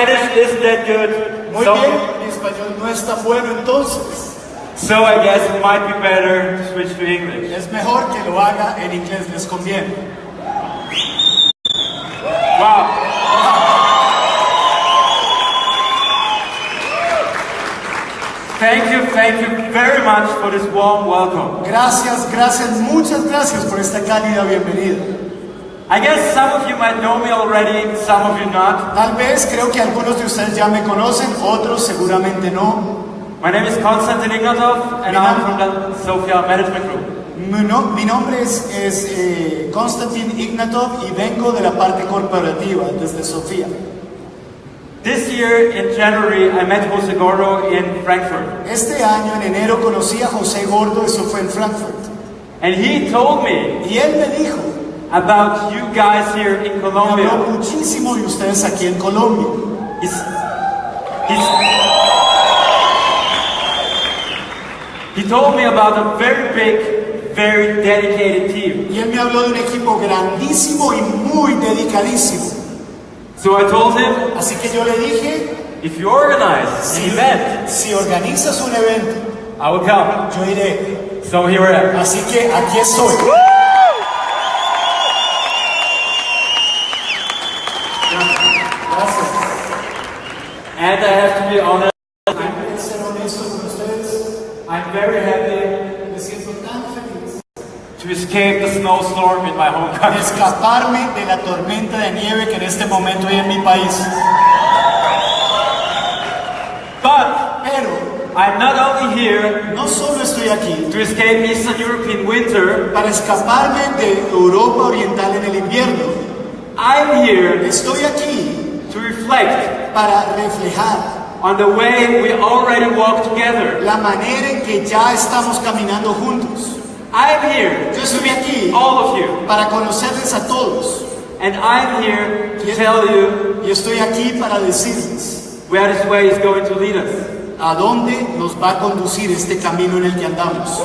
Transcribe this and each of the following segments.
Spanish isn't that good. Muy bien, mi español no es tan bueno entonces. So I guess it might be better to switch to English. Es mejor que lo haga en inglés, les conviene. Wow. Thank you very much for this warm welcome. Gracias, muchas gracias por esta cálida bienvenida. I guess some of you might know me already, some of you not. Tal vez creo que algunos de ustedes ya me conocen, otros seguramente no. My name is Konstantin Ignatov and I'm from the Sofia Management Group. Mi nombre es Konstantin Ignatov y vengo de la parte corporativa desde Sofía. This year in January I met Jose Gordo in Frankfurt. Este año en enero conocí a José Gordo, eso fue en Frankfurt. And he told me y él me dijo about you guys here in Colombia. Me habló muchísimo de ustedes aquí en Colombia. He told me about a very big, very dedicated team. Y él me habló de un equipo grandísimo y muy dedicadísimo. So I told him, así que yo le dije, if you organize an event, si organizas un evento, I will come. Yo iré. So here I am. Así que aquí estoy. Gracias. And I have to be honest. I'm very happy. Me siento tan feliz. To escape the snowstorm in my home country. Escaparme de la tormenta de nieve que en este momento hay en mi país. Pero I'm not only here. No solo estoy aquí. To escape Eastern European winter. Para escaparme de Europa Oriental en el invierno. I'm here. Estoy aquí. To reflect. Para reflejar. On the way we already walk together. La manera en que ya estamos caminando juntos. I'm here. Yo estoy aquí. All of you. Para conocerles a todos. And I'm here to tell you. Y estoy aquí para decirles. Where this way is going to lead us. A dónde nos va a conducir este camino en el que andamos.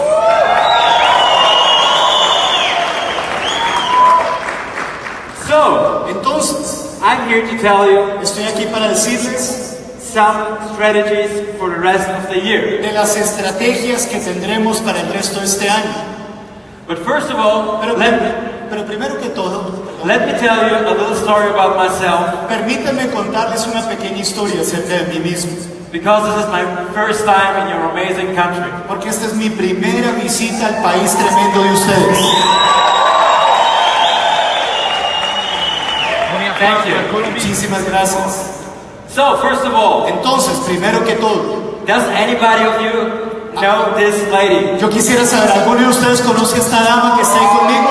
So, entonces, I'm here to tell you. Estoy aquí para decirles. Some strategies for the rest of the year. De las estrategias que tendremos para el resto de este año. But first of all, pero primero que todo, let me tell you a little story about myself. Permítanme contarles una pequeña historia acerca de mí mismo. Because this is my first time in your amazing country. Porque esta es mi primera visita al país tremendo de ustedes. Thank you. Muchísimas gracias. So, first of all, entonces, primero que todo, does anybody of you know this lady? Yo quisiera saber, ¿alguno de ustedes conoce a esta dama que está ahí conmigo?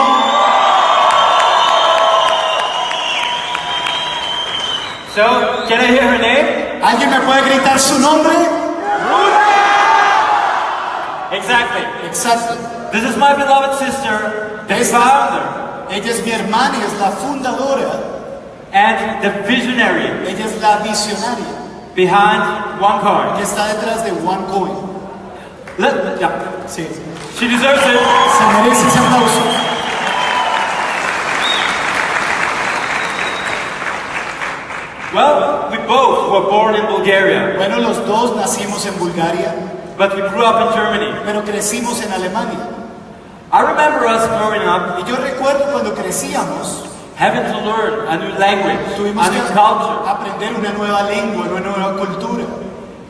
So, can I hear her name? ¿Alguien me puede gritar su nombre? Exactly. Exacto. This is my beloved sister, the founder. Ella es mi hermana y es la fundadora. And the visionary. Ella es la visionaria. Behind OneCoin. Que está detrás de OneCoin. Yeah. Sí. She deserves it. Se merece ese aplauso. Well, we both were born in Bulgaria. Bueno, los dos nacimos en Bulgaria. But we grew up in Germany. Pero crecimos en Alemania. I remember us growing up. Y yo recuerdo cuando crecíamos. Having to learn a new language, tuvimos a new culture. Aprender una nueva lengua, una nueva cultura.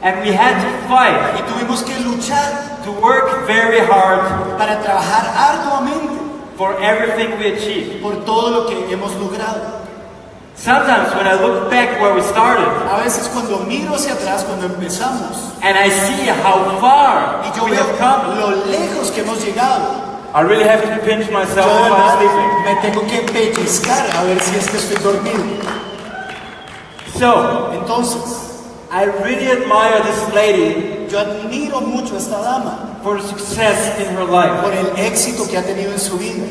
And we had to fight. Y tuvimos que luchar. To work very hard. Para trabajar arduamente. For everything we achieved. Por todo lo que hemos logrado. Sometimes when I look back where we started. A veces cuando miro hacia atrás, cuando empezamos. And I see how far we have come. Lo lejos que hemos llegado. I really have to pinch myself if I'm sleeping. Me tengo que pellizcar a ver si es que estoy dormido. So, entonces, I really admire this lady. Yo admiro mucho a esta dama. For the success in her life. Por el éxito que ha tenido en su vida.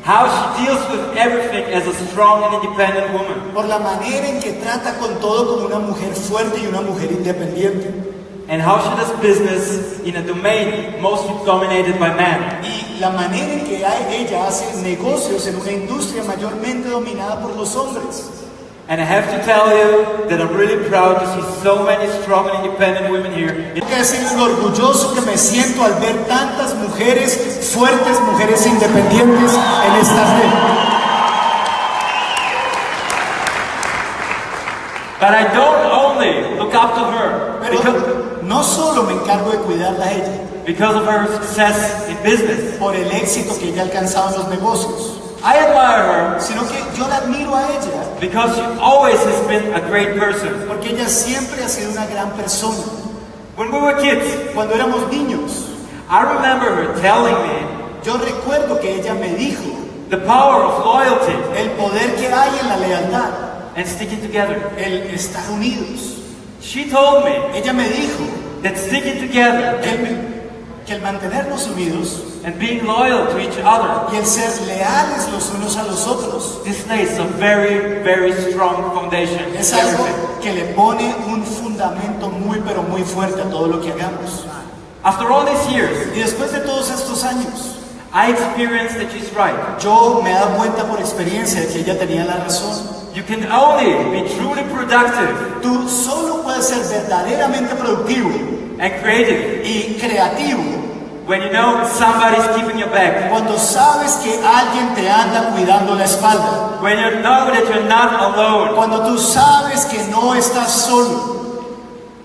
How she deals with everything as a strong and independent woman. Por la manera en que trata con todo como una mujer fuerte y una mujer independiente. And how she does business in a domain mostly dominated by men. Y la manera en que ella hace negocios en una industria mayormente dominada por los hombres. And I have to tell you that I'm really proud to see so many strong and independent women here. Tengo que decirles lo orgulloso que me siento al ver tantas mujeres fuertes, mujeres independientes en esta red. But I don't only look up to her Pero no solo me encargo de cuidarla a ella, because of her success in business. por el éxito que ella ha alcanzado en los negocios, I admire her sino que yo la admiro a ella because she always has been a great person. porque ella siempre ha sido una gran persona. When we were kids, Cuando éramos niños, I remember her telling me yo recuerdo que ella me dijo the power of loyalty el poder que hay en la lealtad, and sticking together. el estar unidos. She told me Ella me dijo that sticking together que el mantenernos unidos and being loyal to each other y el ser leales los unos a los otros this lays a very, very strong foundation. es algo que le pone un fundamento muy pero muy fuerte a todo lo que hagamos. After all these years, Y después de todos estos años, I experienced that she's right. yo me he dado cuenta por experiencia de que ella tenía la razón. You can only be truly productive Tú solo puedes ser verdaderamente productivo and creative y creativo when you know somebody's keeping your back. cuando sabes que alguien te anda cuidando la espalda, When you know that you're not alone. cuando tú sabes que no estás solo.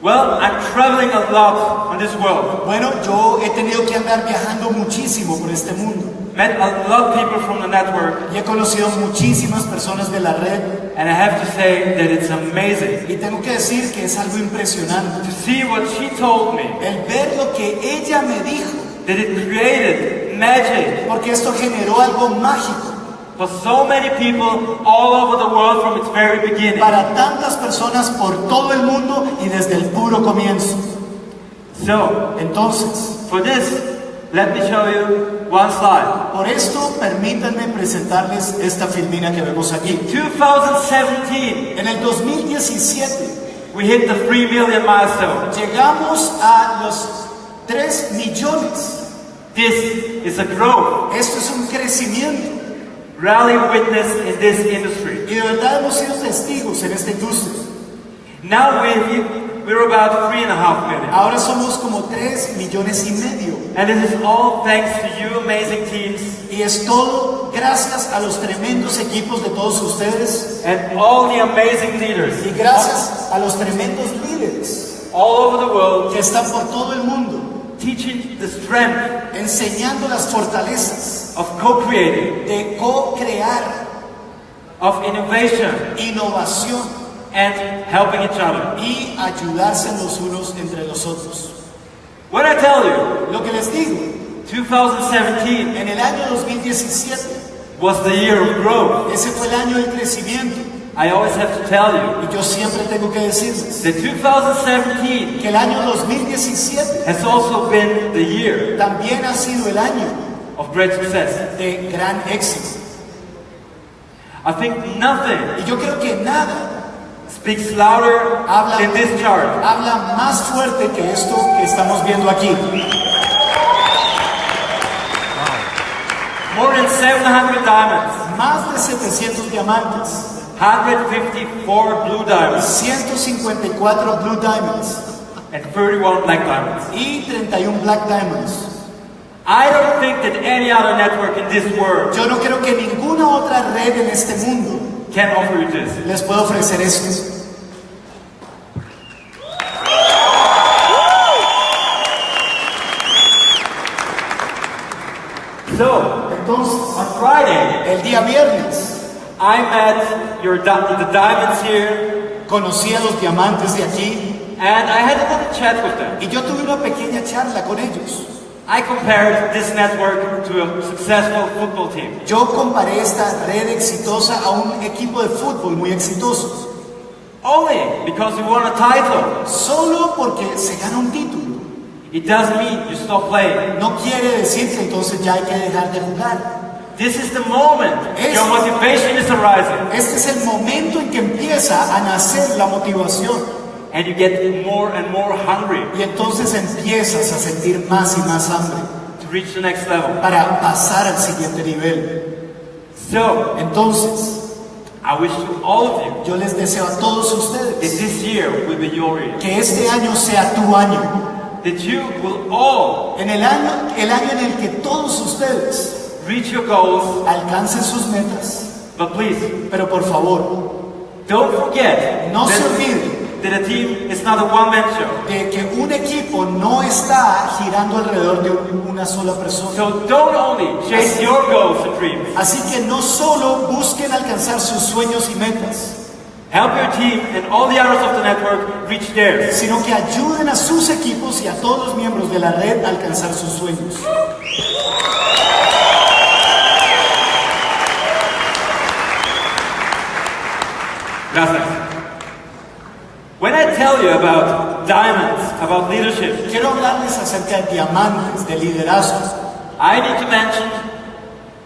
Well, I'm traveling a lot on this world. Bueno, yo he tenido que andar viajando muchísimo por este mundo Met a lot of people from the network, y he conocido muchísimas personas de la red and I have to say that it's amazing y tengo que decir que es algo impresionante to see what she told me, el ver lo que ella me dijo, that it created magic porque esto generó algo mágico for so many people all over the world from its very beginning. para tantas personas por todo el mundo y desde el puro comienzo. So, Entonces, for this, let me show you one slide. por esto permítanme presentarles esta filmina que vemos aquí. 2017, En el 2017 we hit the 3 million milestone. llegamos a los 3 millones. This is a growth. Esto es un crecimiento Rarely witnessed in this industry. y de verdad hemos sido testigos en esta industria. Now we're about 3.5 million. Ahora somos como 3 millones y medio. And this is all thanks to you amazing teams Y es todo gracias a los tremendos equipos de todos ustedes and all the amazing leaders y gracias a los tremendos líderes all over the world que están por todo el mundo teaching the strength enseñando las fortalezas of co-creating, de co-crear, of innovation, innovación and helping each other. y ayudarse los unos entre los otros. When I tell you, Lo que les digo, 2017 en el año 2017, was the year of growth, ese fue el año del crecimiento. I always have to tell you Y yo siempre tengo que decirles that 2017 que el año 2017 has also been the year también ha sido el año of great success. de gran éxito. I think nothing Y yo creo que nada speaks louder habla, than this chart. habla más fuerte que esto que estamos viendo aquí. More than 700 diamonds, Más de 700 diamantes, 154 blue diamonds, 154 blue diamonds and 31 black diamonds. y 31 black diamonds. I don't think that any other network in this world Yo no creo que ninguna otra red en este mundo can offer you this. les pueda ofrecer esto. So, Entonces, on Friday, el día viernes I met the diamonds here, conocí a los diamantes de aquí and I had a little chat with them. y yo tuve una pequeña charla con ellos. I compared this network to a successful football team. Yo comparé esta red exitosa a un equipo de fútbol muy exitoso. Only because we won a title. Solo porque se gana un título It doesn't mean you stop playing. no quiere decir que entonces ya hay que dejar de jugar. This is the moment your motivation is arising. Este es el momento en que empieza a nacer la motivación And you get more and more hungry y entonces empiezas a sentir más y más hambre to reach the next level. para pasar al siguiente nivel. So, Entonces, I wish to all of you Yo les deseo a todos that ustedes this year will be your year. que este año sea tu año. That you will all En el año en el que todos ustedes reach your goals. alcancen sus metas. But please, Pero por favor, don't forget no se olviden that a team is not a one-man show. de que un equipo no está girando alrededor de una sola persona. So don't only chase your goals and dreams. Así que no solo busquen alcanzar sus sueños y metas, Help your team and all the others of the network reach theirs. sino que ayuden a sus equipos y a todos los miembros de la red a alcanzar sus sueños. Gracias. When I tell you about diamonds, about leadership, Quiero hablarles acerca de diamantes, de liderazgo. I need to mention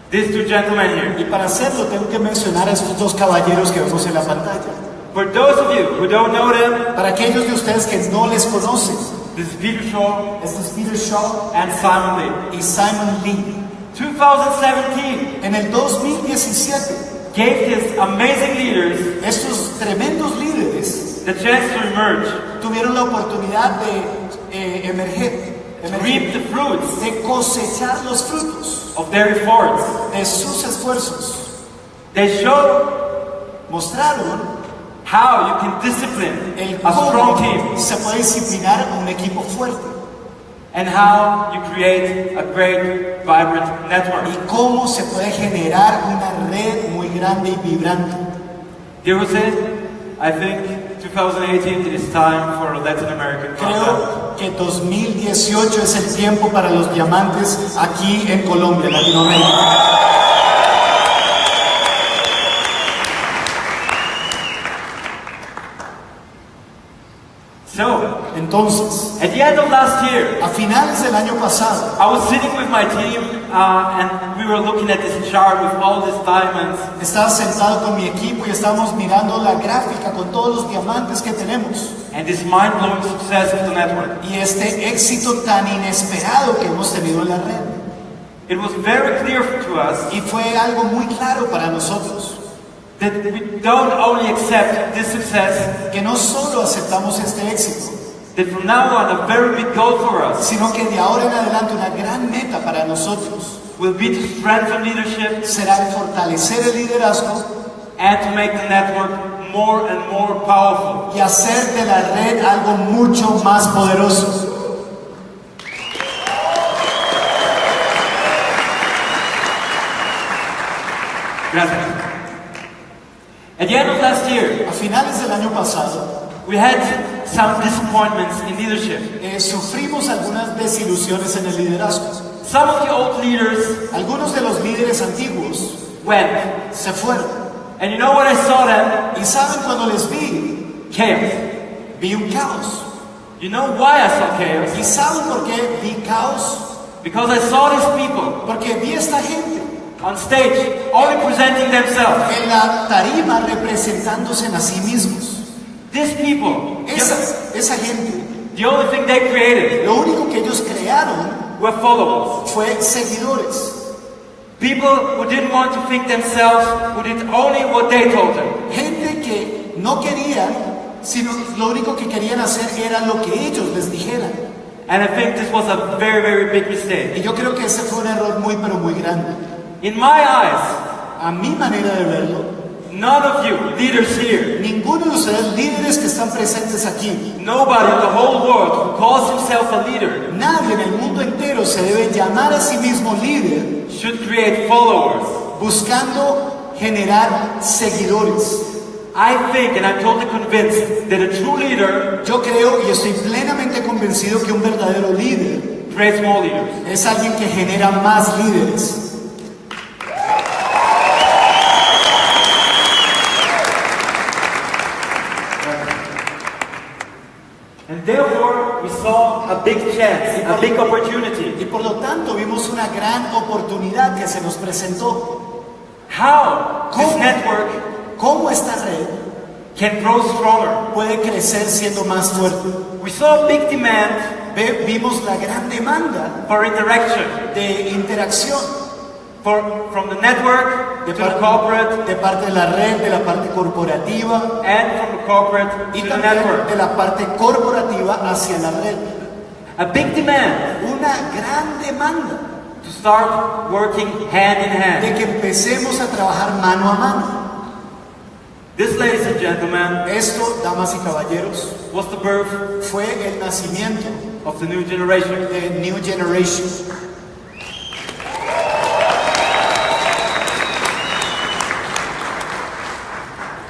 these two gentlemen here. Y para hacerlo tengo que mencionar a esos dos caballeros que vemos en la pantalla. For those of you who don't know them, Para aquellos de ustedes que no les conocen, this is Peter Shaw este es Peter Shaw and Simon Lee. y Simon Lee. 2017 En el 2017, gave these amazing leaders estos tremendos líderes the chance to emerge, tuvieron la oportunidad de emerger, reap the fruits de cosechar los frutos of their efforts. de sus esfuerzos. They show Mostraron how you can discipline el a strong cómo team se puede disciplinar a un equipo fuerte and how you create a great, vibrant network. y cómo se puede generar una red muy grande y vibrante. Dear Jose, I think 2018 it is time for a Latin American contact. Creo que 2018 es el tiempo para los diamantes aquí en Colombia, Latinoamérica. So, Entonces, at the end of last year, a finales del año pasado, I was sitting with my team and we were looking at this chart with all these diamonds. estaba sentado con mi equipo y estábamos mirando la gráfica con todos los diamantes que tenemos And this mind-blowing success of the network. y este éxito tan inesperado que hemos tenido en la red. It was very clear to us Y fue algo muy claro para nosotros, that we don't only accept this success, que no solo aceptamos este éxito, that from now on a very big goal for us sino que de ahora en adelante una gran meta para nosotros will be to strengthen leadership será el fortalecer el liderazgo and to make the network more and more powerful. y hacer de la red algo mucho más poderoso. Gracias. At the end of last year, A finales del año pasado, we had some disappointments in leadership. sufrimos algunas desilusiones en el liderazgo. Some of the old leaders Algunos de los líderes antiguos went, se fueron. and you know what I saw then? Y saben, cuando les vi, Chaos. vi un caos. You know why I saw chaos? ¿Y saben por qué vi caos? Because I saw these people Porque vi esta gente on stage only presenting themselves. en la tarima representándose a sí mismos. These people, Esa gente, the only thing they created lo único que ellos crearon were followables. fue seguidores. People who didn't want to think themselves, who did only what they told them. Gente que no querían, sino lo único que querían hacer era lo que ellos les dijeran. And I think this was a very, very big mistake. Y yo creo que ese fue un error muy, pero muy grande. In my eyes, A mi manera de verlo, none of you leaders here, ninguno de ustedes líderes que están presentes aquí, nobody in the whole world who calls himself a leader nadie en el mundo entero se debe llamar a sí mismo líder should create followers. buscando generar seguidores. I think, and I'm totally convinced, that a true leader Yo creo y estoy plenamente convencido que un verdadero líder creates more leaders. es alguien que genera más líderes. And therefore, we saw a big chance, a big opportunity. Y por lo tanto vimos una gran oportunidad que se nos presentó. How this network ¿Cómo esta red can grow stronger. puede crecer siendo más fuerte? We saw a big demand Vimos la gran demanda for interaction. de interacción. from the network to the corporate, de parte de la red, de la parte corporativa, and from the corporate y to the también network. de la parte corporativa hacia la red. A big demand Una gran demanda to start working hand in de hand. que empecemos a trabajar mano a mano. This, ladies and gentlemen, Esto, damas y caballeros, was the birth fue el nacimiento of the new generation. de New Generation.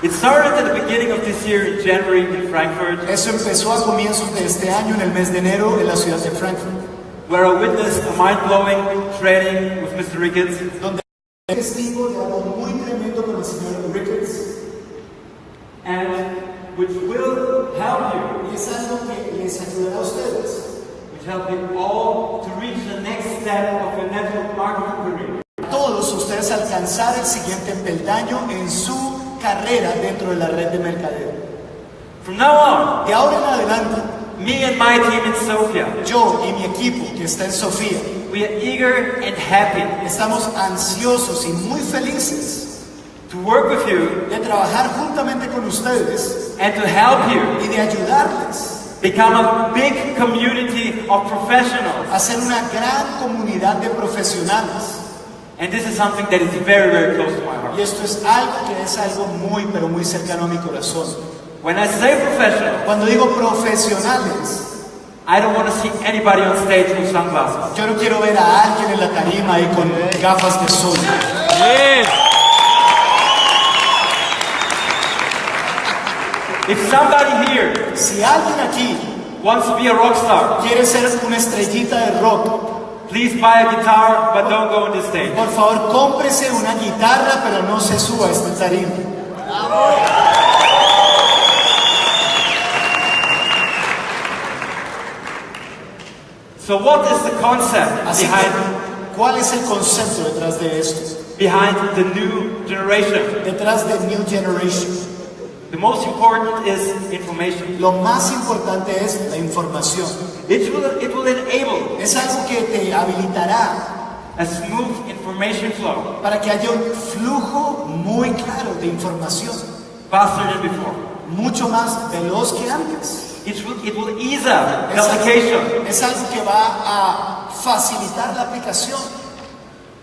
It started at the beginning of this year in January in Frankfurt, Eso empezó a comienzos de este año, en el mes de enero, en la ciudad de Frankfurt, where I witnessed a mind-blowing training with Mr. Ricketts, donde testigo de algo muy tremendo con el señor Ricketts, and which will help you, y es algo que les ayudará a ustedes, which help you all to reach the next step of your network marketing career. todos ustedes alcanzar el siguiente peldaño en su carrera dentro de la red de mercadeo. From now on, De ahora en adelante, me and my team in Sofia, yo y mi equipo que está en Sofía, we are eager and happy estamos ansiosos y muy felices to work with you de trabajar juntamente con ustedes and to help you y de ayudarles become a big community of professionals. a ser una gran comunidad de profesionales. And this is something that is very, very close to my heart. Y esto es algo muy, pero muy cercano a mi corazón. When I say professional, Cuando digo profesionales, I don't want to see anybody on stage with sunglasses. yo no quiero ver a alguien en la tarima ahí con gafas de sol. If somebody here Si alguien aquí wants to be a rock star, quiere ser una estrellita de rock, please buy a guitar, but don't go on the stage. por favor cómprese una guitarra, pero no se suba a esta tarima. So what is the concept Así behind que, ¿cuál es el concepto detrás de esto? the new generation? Detrás de New Generation. The most important is information. Lo más importante es la información. It will enable Es algo que te habilitará a smooth information flow para que haya un flujo muy claro de información, faster than before. mucho más veloz que antes. It will ease up the Es application. es algo que va a facilitar la aplicación.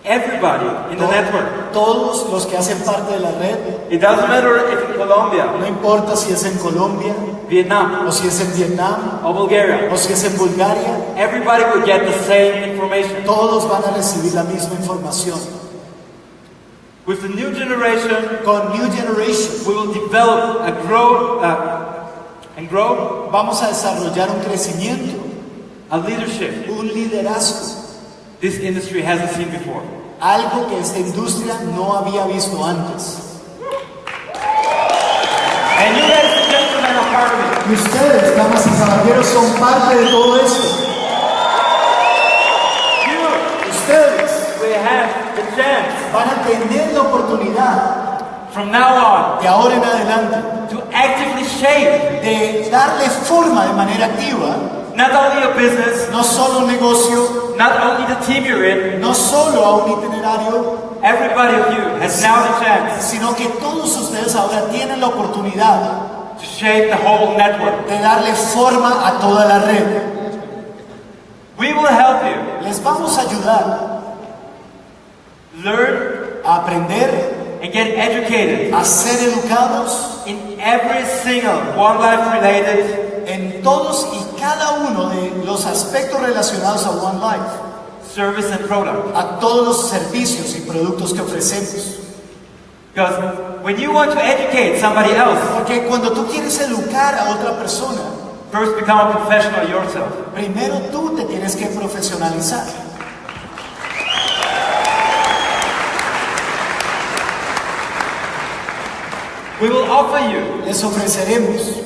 Everybody in the network. Todos los que hacen parte de la red, It doesn't matter if in Colombia, no importa si es en Colombia, Vietnam, o si es en Vietnam, or Bulgaria. o si es en Bulgaria, Everybody will get the same information. todos van a recibir la misma información. With the new generation, Con New Generation we will develop a grow vamos a desarrollar un crecimiento, a leadership un liderazgo, this industry hasn't seen before. algo que esta industria no había visto antes. And you, ladies and gentlemen, are part of it. Y ustedes, damas y caballeros, son parte de todo esto. Ustedes We have the chance van a tener la oportunidad from now de ahora en adelante on to actively shape de darle forma de manera activa, not only a business, no solo un negocio, not only the team you're in, no solo a un itinerario, everybody of you has now the chance sino que todos ustedes ahora tienen la oportunidad to shape the whole network. de darle forma a toda la red. We will help you Les vamos a ayudar learn a aprender, and get educated a ser educados in every single One Life related en todos y cada uno de los aspectos relacionados a One Life, service and product. a todos los servicios y productos que ofrecemos. Because when you want to educate somebody else, Porque cuando tú quieres educar a otra persona, first become a professional yourself. primero tú te tienes que profesionalizar. We will offer you Les ofreceremos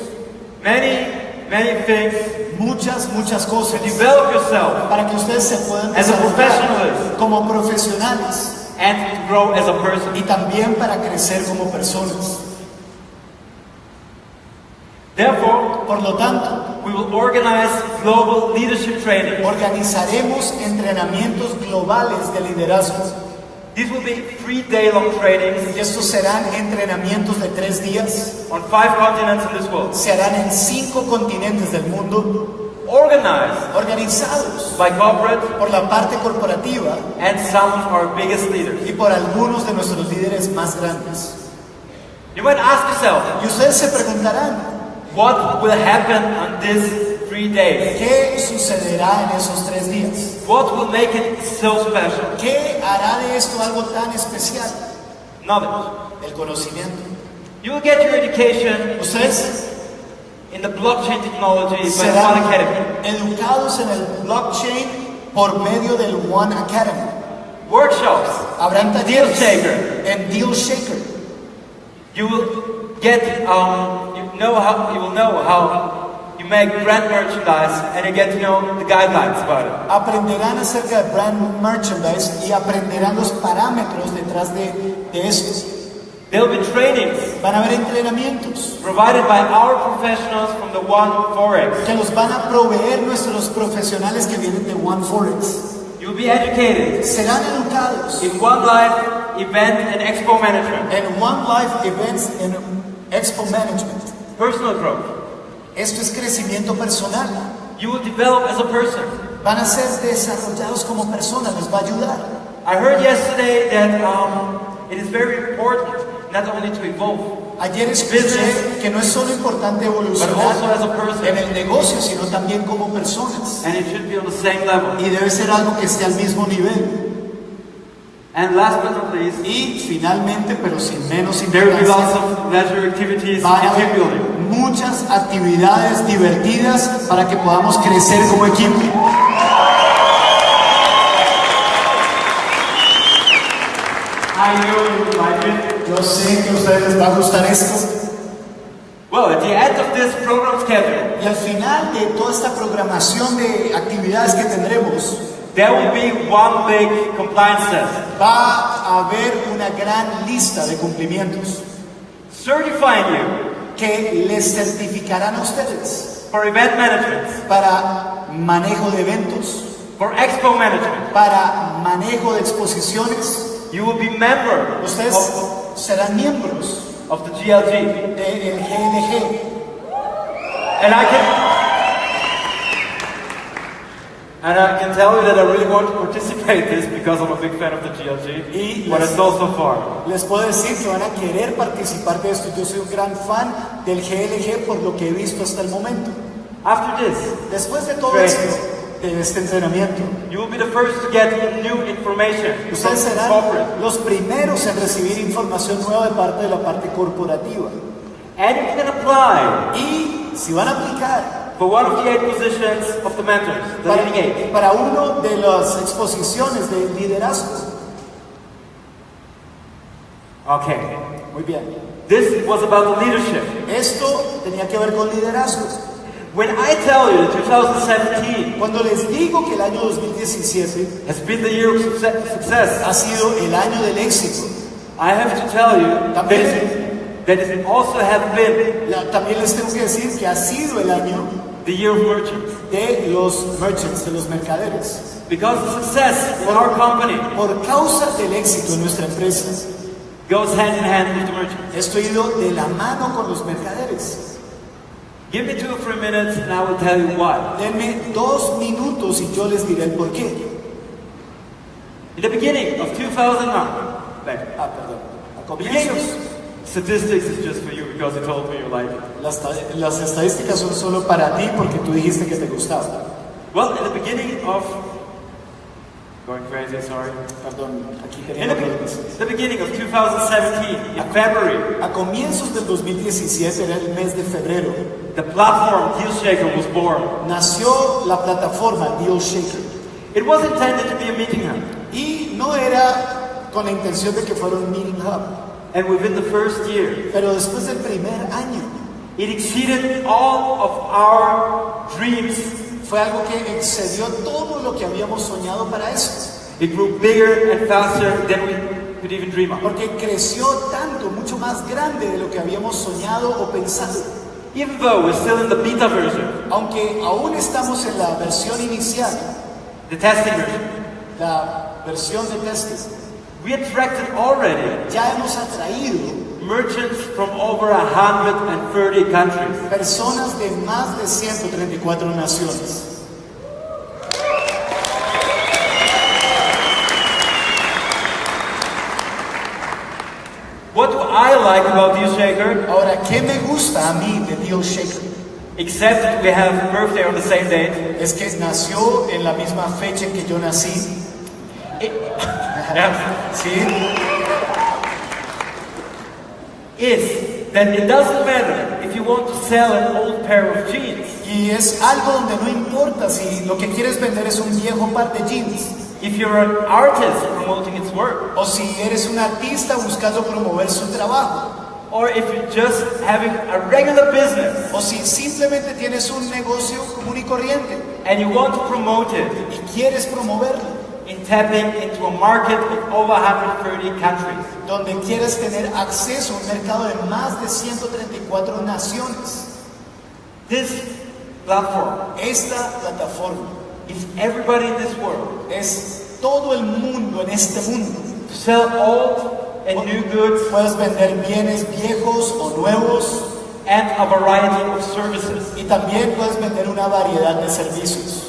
many things muchas cosas to develop yourself para que ustedes se puedan as a desarrollar professionalist como profesionales and to grow as a person. y también para crecer como personas. Therefore, Por lo tanto, we will organize global leadership training organizaremos entrenamientos globales de liderazgo These will be 3-day-long trainings Estos serán entrenamientos de 3 días. on 5 continents in this world, Se harán en 5 continentes del mundo, organized organizados by corporate por la parte corporativa and some of our biggest leaders. y por algunos de nuestros líderes más grandes. You might ask yourself, Y ustedes se preguntarán, what will happen on these 3 days? ¿qué sucederá en esos 3 días? What will make it so special? ¿Qué hará de esto algo tan especial? Knowledge. El conocimiento. You will get your education Ustedes in the blockchain technology by serán One Academy. educados en el blockchain por medio del One Academy. Workshops, Habrán talleres DealShaker. en DealShaker. You will get, you will know how you make brand merchandise, and you get to know the guidelines about it. Aprenderán acerca de brand merchandise y aprenderán los parámetros detrás de esto. There will be trainings Van a haber entrenamientos provided by our professionals from the One Forex. que los van a proveer nuestros profesionales que vienen de One Forex. You will be educated Serán educados in One Life event and expo management, en One Life Events en Expo Management. personal growth. Esto es crecimiento personal. You will develop as a person. Van a ser desarrollados como personas, les va a ayudar. I heard yesterday that it is very important not only to evolve, Ayer escuché que no es solo importante but evolucionar also as a person, en el negocio, sino también como personas. and it should be on the same level. Y debe ser algo que esté al mismo nivel. And last but not least, Y finalmente, pero sin menos there will be lots importancia, of leisure activities van a and team haber building. muchas actividades divertidas para que podamos crecer como equipo. I know you would like it. Yo sé que a ustedes les va a gustar esto. Well, at the end of this program schedule, Y al final de toda esta programación de actividades que tendremos, there will be one big compliance test, va a haber una gran lista de cumplimientos certifying you que les certificarán a ustedes for event management, para manejo de eventos, for expo management. para manejo de exposiciones. You will be member Ustedes serán miembros of the GLG. del GLG. And I can tell you that I really want to participate in this because I'm a big fan of the GLG. Y What I saw so far. les puedo decir que van a querer participar de esto. Yo soy un gran fan del GLG por lo que he visto hasta el momento. After this, Después de todo Great. esto, de este entrenamiento, you will be the first to get new information from ustedes serán corporate. los primeros en recibir información nueva de parte de la parte corporativa. And you can apply Y si van a aplicar for one of the 8 positions of the mentors, the leading 8. para uno de las exposiciones de liderazgo. Okay. Muy bien. This was about the leadership. Esto tenía que ver con liderazgo. When I tell you that 2017 Cuando les digo que el año 2017 has been the year of success, ha sido el año del éxito, I have to tell you that it also has been también les tengo que decir que ha sido el año the year of merchants. de los merchants, de los mercaderes. Because the success in our company Por causa del éxito en nuestra empresa, goes hand in hand with the merchants. esto ha ido de la mano con los mercaderes. Give me 2 or 3 minutes and I will tell you why. Denme 2 minutos y yo les diré el por qué. In the beginning of 2009, Perdón. A beginning comienzos, of statistics is just for you because you told me you like it. las estadísticas son solo para ti porque tú dijiste que te gustaba. Well, in the beginning of going crazy, sorry. Perdón, aquí In tenemos problemas. the beginning of 2017, in February, A comienzos del 2017, era el mes de febrero, the platform DealShaker was born. nació la plataforma DealShaker. It was intended to be a meeting hub. Y no era con la intención de que fuera un meeting hub, And within the first year, pero después del primer año, it exceeded all of our dreams. fue algo que excedió todo lo que habíamos soñado para eso. It grew bigger and faster than we could even dream of. Porque creció tanto, mucho más grande de lo que habíamos soñado o pensado. Even though we're still in the beta version, Aunque aún estamos en la versión inicial, the testing version, la versión de testing, We attracted already Ya hemos atraído merchants from over 130 countries. personas de más de 134 naciones. What do I like about DealShaker? Ahora, ¿qué me gusta a mí de DealShaker? Except that we have birthday on the same date. Es que nació en la misma fecha en que yo nací. ¿Sí? Is that it doesn't matter if you want to sell an old pair of jeans. Y es algo donde no importa si lo que quieres vender es un viejo par de jeans. If you're an artist promoting its work. O si eres un artista buscando promover su trabajo. Or if you're just having a regular business. O si simplemente tienes un negocio común y corriente. And you want to promote it. Y quieres promoverlo. In tapping into a market of over 130 countries. Donde quieres tener acceso a un mercado de más de 134 naciones. This platform. Esta plataforma. Is everybody in this world. Es todo el mundo en este mundo. To sell old and new goods. Puedes vender bienes viejos o nuevos. And a variety of services. Y también puedes vender una variedad de servicios.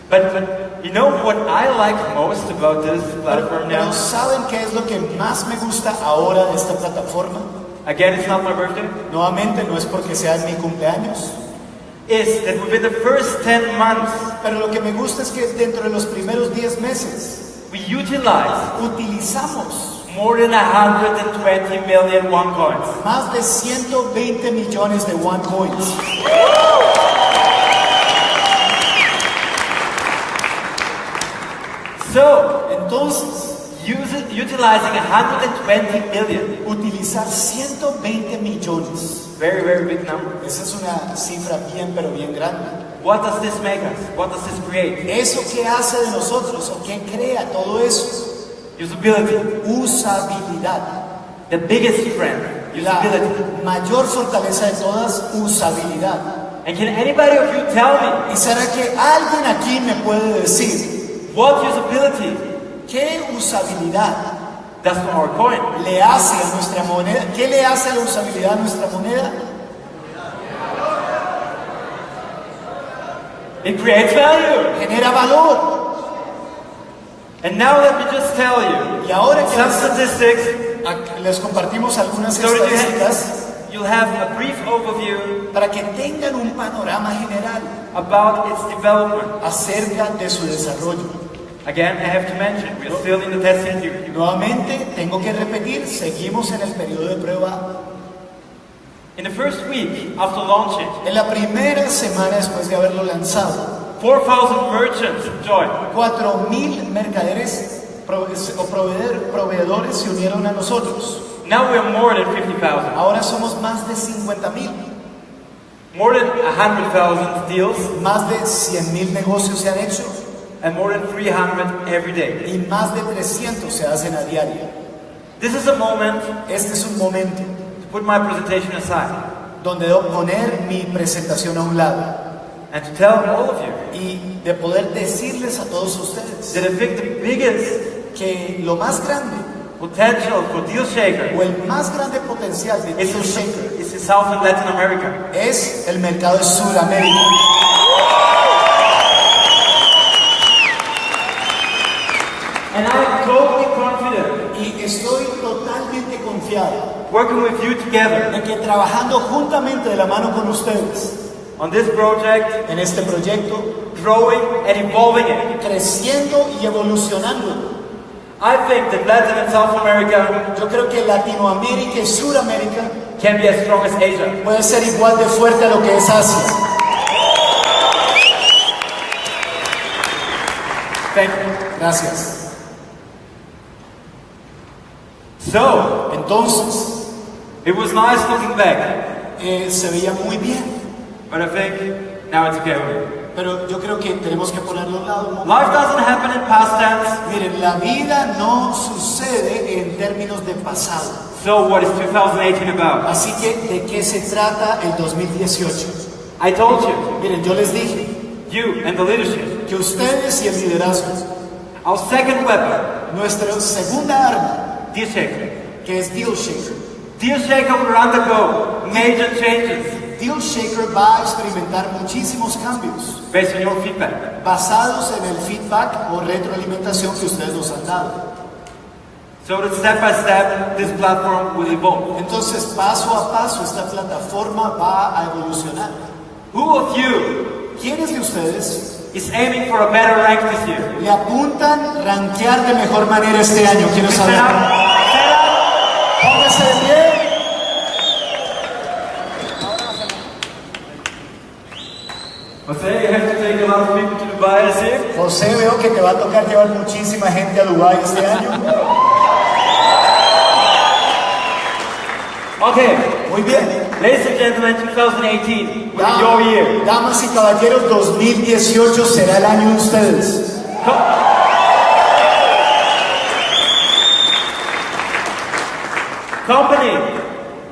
But you know what I like most about this platform now? Pero ¿saben qué es lo que más me gusta ahora de esta plataforma? Again, it's not my birthday. Nuevamente, no es porque sea mi cumpleaños. Is that within the first 10 months, pero lo que me gusta es que dentro de los primeros 10 meses, utilizamos more than 120 million OneCoins. Más de 120 millones de OneCoins. So, entonces, utilizing 120 million. Utilizar 120 millones. Very, very big number. Esa es una cifra bien, pero bien grande. What does this make us? What does this create? ¿Eso qué hace de nosotros o qué crea todo eso? Usability. Usabilidad. The biggest strength. Usability. La mayor fortaleza de todas, usabilidad. And can anybody of you tell me? ¿Y será que alguien aquí me puede decir? What usability? ¿Qué usabilidad? That's our coin. Le hace a nuestra moneda. ¿Qué le hace a la usabilidad a nuestra moneda? It creates value. Genera valor. And now let me just tell you. Y ahora que some statistics. Les compartimos algunas estadísticas. You'll have a brief overview. Para que tengan un panorama general. About its development. Acerca de su desarrollo. Again, I have to mention, we are still in the testing period. Nuevamente, tengo que repetir, seguimos en el periodo de prueba. In the first week after launching, en la primera semana después de haberlo lanzado, 4,000 merchants joined. 4,000 mercaderes o proveedores se unieron a nosotros. Now we are more than 50,000. Ahora somos más de 50,000. More than 100,000 deals. Más de 100,000 negocios se han hecho. And more than 300 every day. Y más de 300 se hacen a diario. This is a moment. Este es un momento. To put my presentation aside. Donde debo poner mi presentación a un lado. And to tell all of you. Y de poder decirles a todos ustedes. That I think the biggest. Que lo más grande. Potential for DealShaker. O el más grande potencial de DealShaker. Is in South and Latin America. Es el mercado de Sudamérica. And I'm totally confident. Y estoy totalmente confiado. Working with you together. De que trabajando juntamente de la mano con ustedes. On this project. En este proyecto. Growing and evolving it. Creciendo y evolucionando. I think that Latin and South America. Yo creo que Latinoamérica y Sudamérica. Can be as strong as Asia. Puede ser igual de fuerte a lo que es Asia. Thank you. Gracias. So, entonces, it was nice looking back. Se veía muy bien. But I think now it's okay. Pero yo creo que tenemos que ponerlo a un lado. Life doesn't happen in past tense. Miren, la vida no sucede en términos de pasado. So what is 2018 about? Así que, ¿de qué se trata el 2018? I told you. Miren, yo les dije. You and the leadership. Que ustedes y el liderazgo. Our second weapon, Nuestra segunda arma, DealShaker. que es DealShaker. DealShaker will undergo major changes DealShaker va a experimentar muchísimos cambios based on your feedback. basados en el feedback o retroalimentación que ustedes nos han dado. So that step by step, this platform will evolve. Entonces, paso a paso, esta plataforma va a evolucionar. Who of you ¿Quiénes de ustedes is aiming for a better rank this year? le apuntan rankear de mejor manera este año? Quiero Stand saber. up. Stand up. Póngase de pie. Jose, you have to take a lot of people to Dubai this year. José, veo que te va a tocar llevar muchísima gente a Dubái este año. Okay, Muy bien. ladies and gentlemen, 2018 will be your year. Damas y caballeros, 2018 será el año de ustedes. Company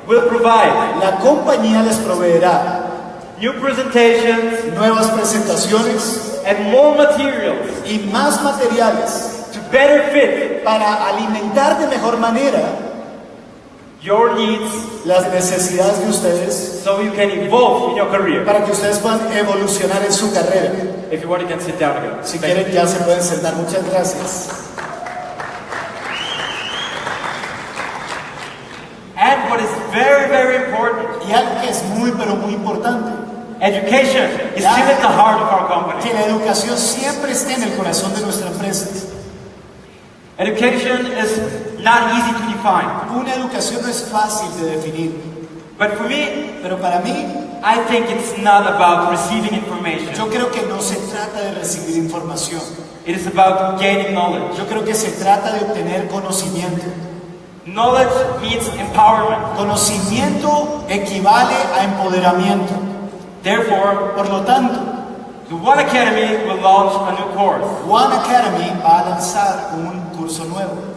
will provide La compañía les proveerá new presentations nuevas presentaciones and more materials y más materiales to better fit para alimentar de mejor manera your needs las necesidades de ustedes, so you can evolve in your career. para que ustedes puedan evolucionar en su carrera. If you want, you can sit down again. Si Thank quieren, ya se pueden sentar. Muchas gracias. And what is very, very important, Y algo que es muy, pero muy importante, education is still at the heart of our company. que la educación siempre esté en el corazón de nuestra empresa. Education is not easy to define, Una educación no es fácil de definir, but for me, pero para mí, I think it's not about receiving information. yo creo que no se trata de recibir información. It is about gaining knowledge. Yo creo que se trata de obtener conocimiento. Knowledge means empowerment. Conocimiento equivale a empoderamiento. Therefore, Por lo tanto, the One Academy will launch a new course. One Academy va a lanzar un curso nuevo.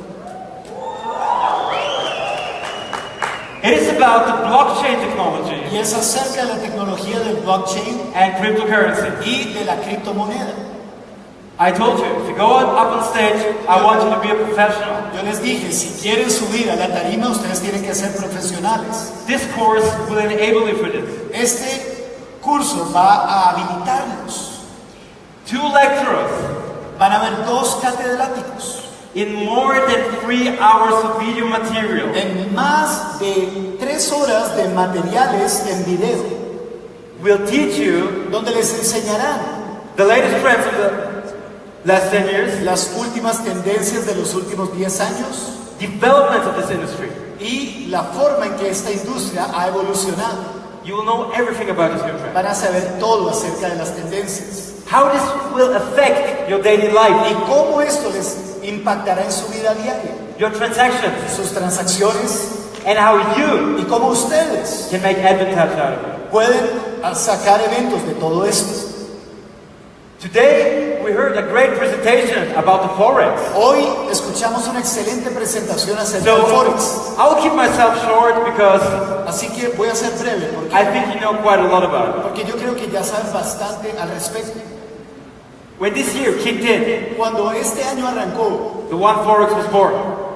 It is about the blockchain technology Y es acerca de la tecnología del blockchain and cryptocurrency. y de la criptomoneda. I told you, if you go up on stage, I want you to be a professional. Yo les dije, si quieren subir a la tarima, ustedes tienen que ser profesionales. This course will enable you for this. Este curso va a habilitarlos. 2 lecturers Van a haber 2 catedráticos in more than 3 hours of video material. en más de 3 horas de materiales en video, Will teach you donde les enseñarán the latest trends of the last 10 years, las últimas tendencias de los últimos 10 años developments of this industry. y la forma en que esta industria ha evolucionado. You will know everything about this new trend. Van a saber todo acerca de las tendencias How this will affect your daily life, y cómo esto les impactará en su vida diaria, your transactions, sus transacciones, and how you y cómo ustedes can make advantage out of it. pueden sacar eventos de todo esto. Today, we heard a great presentation about the Forex. Hoy escuchamos una excelente presentación acerca del Forex, So, I'll keep myself short because así que voy a ser breve I think you know quite a lot about it. porque yo creo que ya saben bastante al respecto. When this year kicked in, Cuando este año arrancó, the One Forex was born.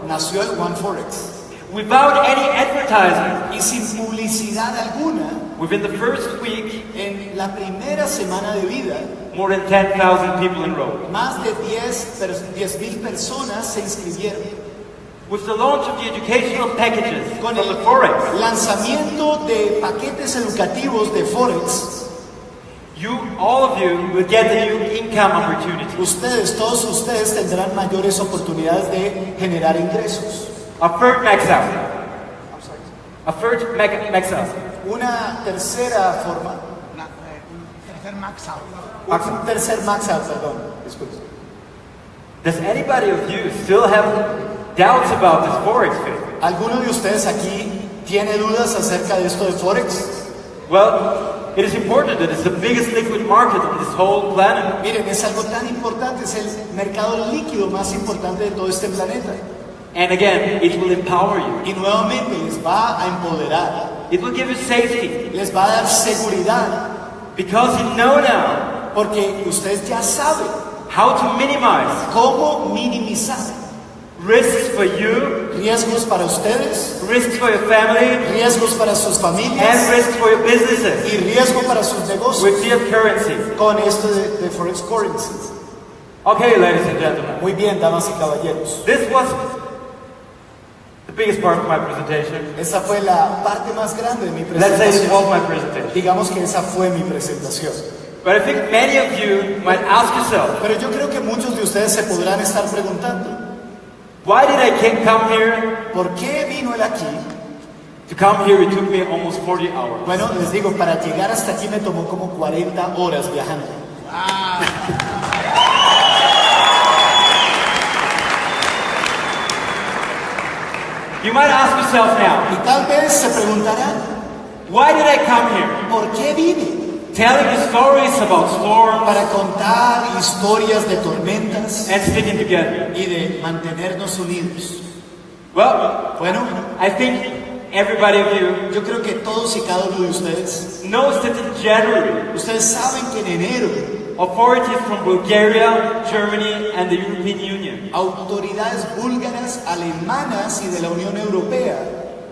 nació el One Forex Without any advertisement, y sin publicidad alguna, within the first week, en la primera semana de vida, more than 10,000 people enrolled. más de 10,000 personas se inscribieron. With the launch of the educational packages Con from el the Forex, lanzamiento de paquetes educativos de Forex, all of you will get a new income opportunity. todos ustedes tendrán mayores oportunidades de generar ingresos. A third max out. A third max out. Una tercera forma, un tercer max out, perdón, disculpe. Does anybody of you still have doubts about this Forex thing? ¿Alguno de ustedes aquí tiene dudas acerca de esto de Forex? Well, it is important that it's the biggest liquid market on this whole planet. Miren, es algo tan importante, es el mercado líquido más importante de todo este planeta. And again, it will empower you. Y nuevamente les va a empoderar, It will give you safety. les va a dar seguridad, Because you know now porque ustedes ya saben how to minimize cómo minimizar risks for you, riesgos para ustedes, risks for your family, riesgos para sus and familias risks for your businesses y riesgo para sus negocios with fiat currency. con esto de forex currencies. Okay, ladies and gentlemen, Muy bien, damas y caballeros. this was the biggest part of my presentation. Esa fue la parte más grande de mi Let's say it was presentación. my presentation. Digamos que esa fue mi presentación. But I think many of you might ask yourself, Pero yo creo que muchos de ustedes se podrán estar preguntando, why did I come here? ¿por qué vino él aquí? To come here, it took me almost 40 hours. Bueno, les digo, para llegar hasta aquí me tomó como 40 horas viajando. You might ask yourself now, Y tal vez se preguntarán, why did I come here? ¿por qué vine? Telling you stories about storms Para contar historias de tormentas and sticking together. y de mantenernos unidos. Well, Bueno, I think everybody of you yo creo que todos y cada uno de ustedes, knows that in January, ustedes saben que en enero authorities from Bulgaria, Germany, and the European Union autoridades búlgaras, alemanas y de la Unión Europea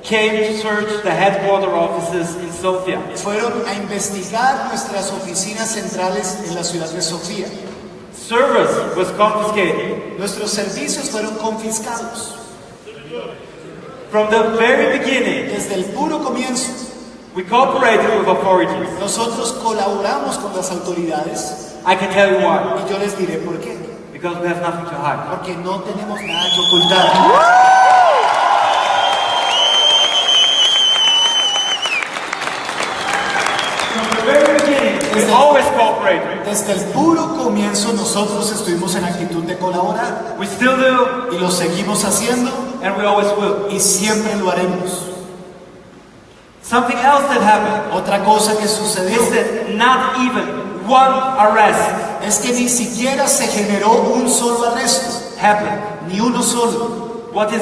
came to search the headquarter offices in Sofia. fueron a investigar nuestras oficinas centrales en la ciudad de Sofía. Servers was confiscated. Nuestros servicios fueron confiscados. From the very beginning, Desde el puro comienzo, we cooperated with authorities. nosotros colaboramos con las autoridades I can tell you why. y yo les diré por qué. Because we have nothing to hide. Porque no tenemos nada que ocultar. From the very beginning, we always cooperated. Desde el puro comienzo nosotros estuvimos en actitud de colaborar We still do, y lo seguimos haciendo and we always will. y siempre lo haremos. Something else that happened Otra cosa que sucedió is that not even one arrest es que ni siquiera se generó un solo arresto, happened. ni uno solo. What is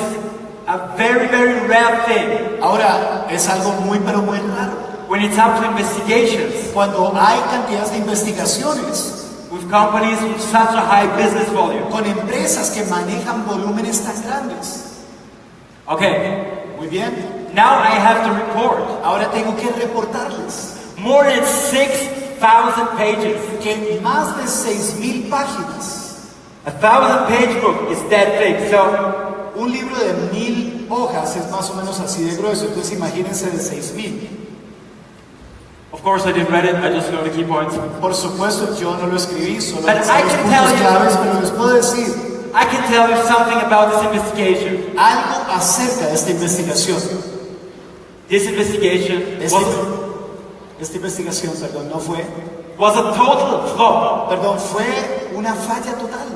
a very, very rare thing Ahora, es algo muy pero muy raro. when it's up to investigations Cuando hay cantidades de investigaciones with companies with such a high business volume. con empresas que manejan volúmenes tan grandes. Okay, Muy bien, now I have to report ahora tengo que reportarles more than 6,000 pages. que más de 6,000 páginas, A 1,000-page book is that big, so un libro de 1,000 hojas es más o menos así de grueso, entonces imagínense de 6,000. of course I didn't read it, I just know the key points. Por supuesto, yo no lo escribí, solo But hice I los can puntos tell you- claves, pero les puedo decir I can tell you something about this investigation. algo acerca de esta investigación. This investigation Esta investigación, perdón, no fue, was a total flop. perdón, fue una falla total.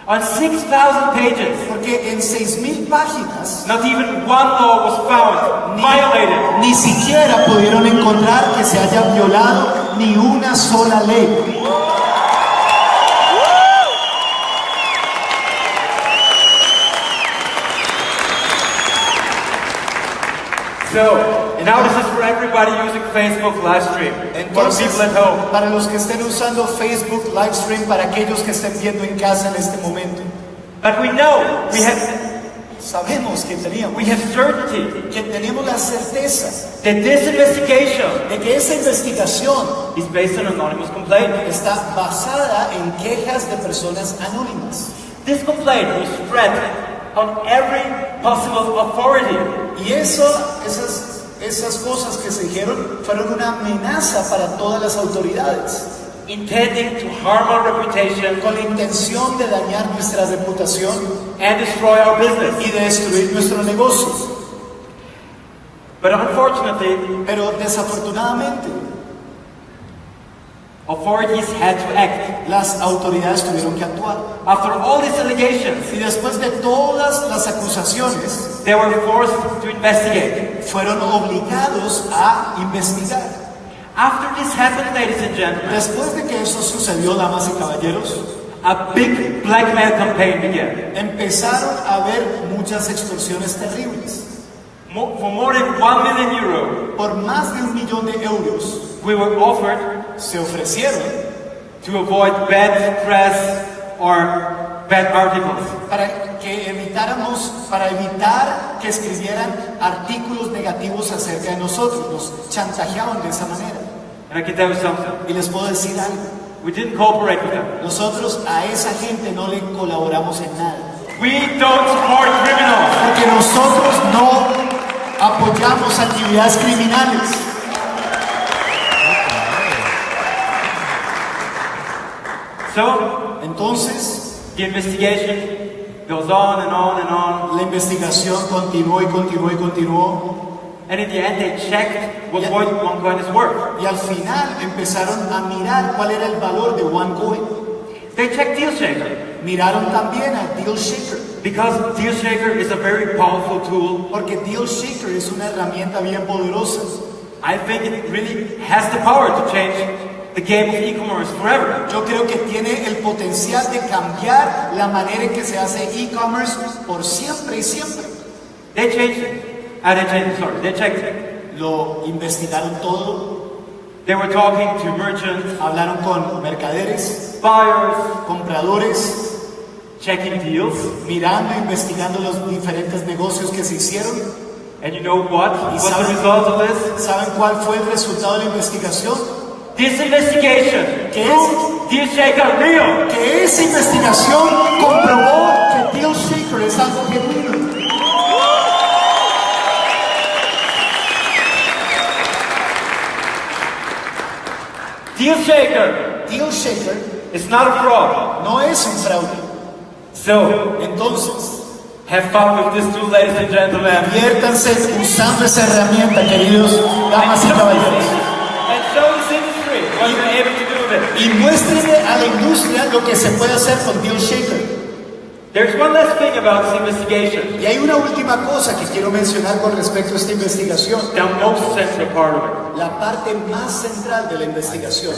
On 6,000 pages, Porque en 6,000 páginas not even one law was found violated. ni siquiera pudieron encontrar que se haya violado ni una sola ley. So, and now this is for everybody using Facebook live stream. For the Entonces, people at home. para los que estén usando Facebook Livestream, para aquellos que estén viendo en casa en este momento, But we know, sabemos que we have certainty que tenemos la certeza that this investigation de que esa investigación is based on anonymous complaint. está basada en quejas de personas anónimas. This complaint was spread on every possible authority. Y esas cosas que se dijeron fueron una amenaza para todas las autoridades, Intending to harm our reputation con la intención de dañar nuestra reputación and destroy our business. y de destruir nuestro negocio. But unfortunately, Pero desafortunadamente, authorities had to act. las autoridades tuvieron que actuar. After all these allegations, Y después de todas las acusaciones, they were forced to investigate. fueron obligados a investigar. After this happened, ladies and gentlemen, Después de que eso sucedió, damas y caballeros, a big blackmail campaign began. empezaron a haber muchas extorsiones terribles. For more than €1 million, Por más de 1,000,000 de euros we were offered se ofrecieron to avoid bad press or bad articles. Para evitar que escribieran artículos negativos acerca de nosotros. Nos chantajeaban de esa manera. And I can tell you something. Y les puedo decir algo. We didn't cooperate with them. Nosotros a esa gente no le colaboramos en nada. We don't support criminals. Porque nosotros no apoyamos actividades criminales. So, entonces, the investigation goes on and on and on. La investigación continuó y continuó y continuó. And in the end, they checked what OneCoin is worth. Y al final empezaron a mirar cuál era el valor de OneCoin. They checked DealShaker. Miraron también a DealShaker. Because DealShaker is a very powerful tool. Porque DealShaker es una herramienta bien poderosa. I think it really has the power to change the game of e-commerce forever. Yo creo que tiene el potencial de cambiar la manera en que se hace e-commerce por siempre y siempre. They changed it. They checked it. Lo investigaron todo. They were talking to merchants. Hablaron con mercaderes, buyers, compradores, checking deals, mirando, investigando los diferentes negocios que se hicieron. And you know what? What's the result of this? ¿Saben cuál fue el resultado de la investigación? This investigation proved DealShaker real. Que esa investigación comprobó que DealShaker es algo genuino. DealShaker is not a fraud. No es un fraude. So, entonces, have fun with this tool, ladies and gentlemen. Diviértanse usando esa herramienta, queridos damas y caballeros. And show this industry what you're able to do with it. Y muéstrenle a la industria lo que se puede hacer con DealShaker. There's one last thing about this investigation. Y hay una última cosa que quiero mencionar con respecto a esta investigación. The most central part of it. La parte más central de la investigación.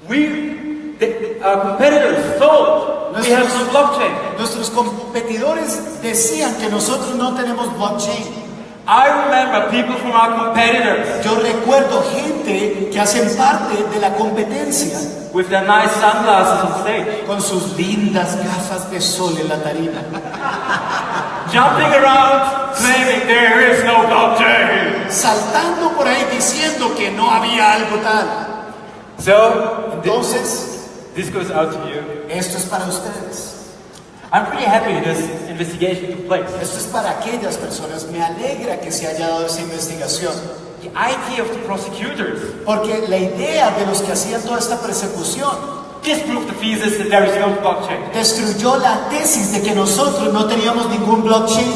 Our competitors thought we have no blockchain. Nuestros competidores decían que nosotros no tenemos blockchain. I remember people from our competitors. Yo recuerdo gente que hacen parte de la competencia. With their nice sunglasses on stage. Con sus lindas gafas de sol en la tarima. Jumping around, claiming there is no blockchain. Saltando por ahí diciendo que no había algo tal. So, entonces, this goes out to you. Esto es para ustedes. I'm pretty happy this investigation took place. Esto es para aquellas personas. Me alegra que se haya dado esa investigación. The idea of the prosecutors. Porque la idea de los que hacían toda esta persecución disproved the thesis that there is no blockchain. Destruyó la tesis de que nosotros no teníamos ningún blockchain.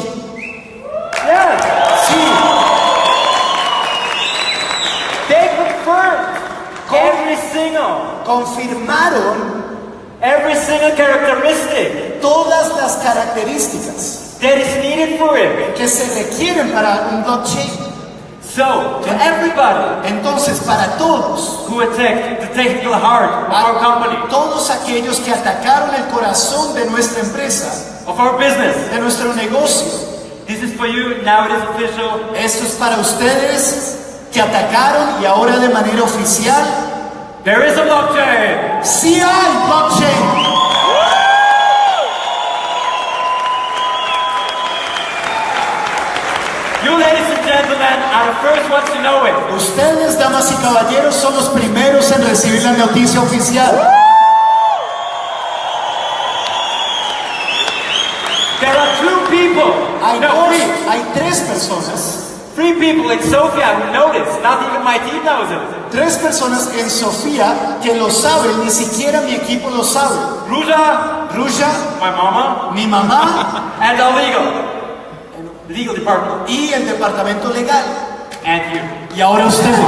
Yes. Sí. They confirmed confirmaron every single characteristic todas las características that is needed for it. Que se requieren para un blockchain. So, to everybody, entonces para todos who attacked the technical heart of our company, todos aquellos que atacaron el corazón de nuestra empresa, of our business, de nuestro negocio, this is for you, now it is official. Esto es para ustedes que atacaron y ahora de manera oficial, there is a blockchain. Sí hay blockchain. You ladies and gentlemen are the first ones to know it. Ustedes, damas y caballeros, son los primeros en recibir la noticia oficial. There are two people. Hay tres personas. Three people in Sofia who know this. Not even my team knows it. Tres personas en Sofía que lo saben, ni siquiera mi equipo lo sabe. Ruja, my mama, mi mamá, and the legal department, y el departamento legal, and you. Y ahora ustedes.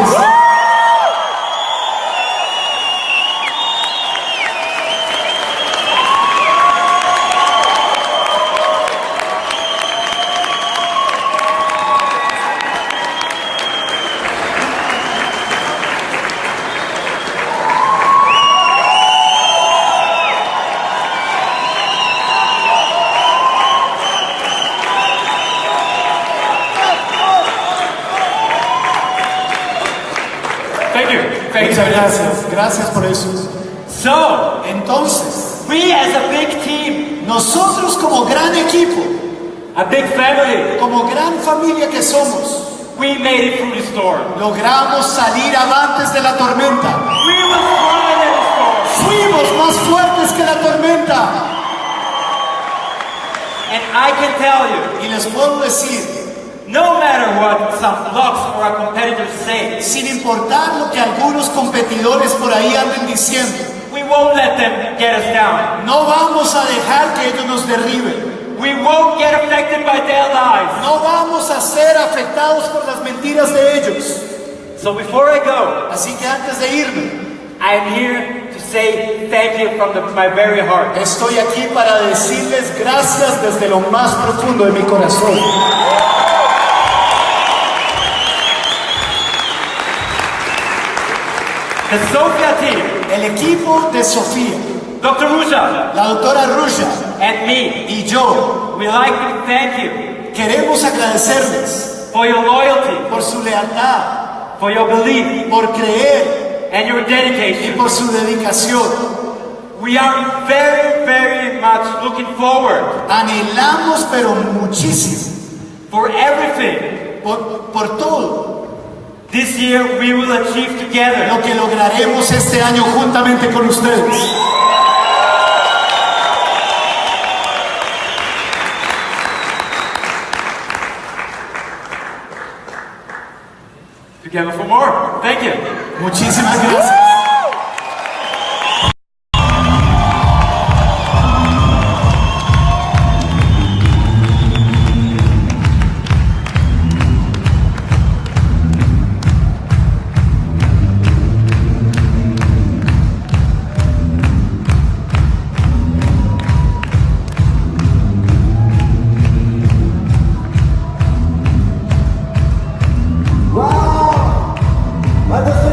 Muchas gracias por eso. So, entonces, We as a big team, nosotros como gran equipo, a big family, como gran familia que somos, we made it through the storm. logramos salir avantes de la tormenta. We were stronger than the storm. Fuimos más fuertes que la tormenta. And I can tell you, Y les puedo decir, no matter what some blocks or our competitors say, sin importar lo que algunos competidores por ahí anden diciendo, we won't let them get us down. no vamos a dejar que ellos nos derriben. We won't get affected by their lies. No vamos a ser afectados por las mentiras de ellos. So before I go, Así que antes de irme, I am here to say thank you from my very heart. estoy aquí para decirles gracias desde lo más profundo de mi corazón. The Sofia team, El equipo de Sofía, Dr. Rusha, la doctora Rusha and me, y yo we like to thank you queremos agradecerles for your loyalty, por su lealtad, for your belief, por creer and your y dedication. por su dedicación. We are very, very much looking forward Anhelamos pero muchísimo for everything por todo this year we will achieve together. lo que lograremos este año juntamente con ustedes. Together for more. Thank you. Muchísimas gracias. Wow! What does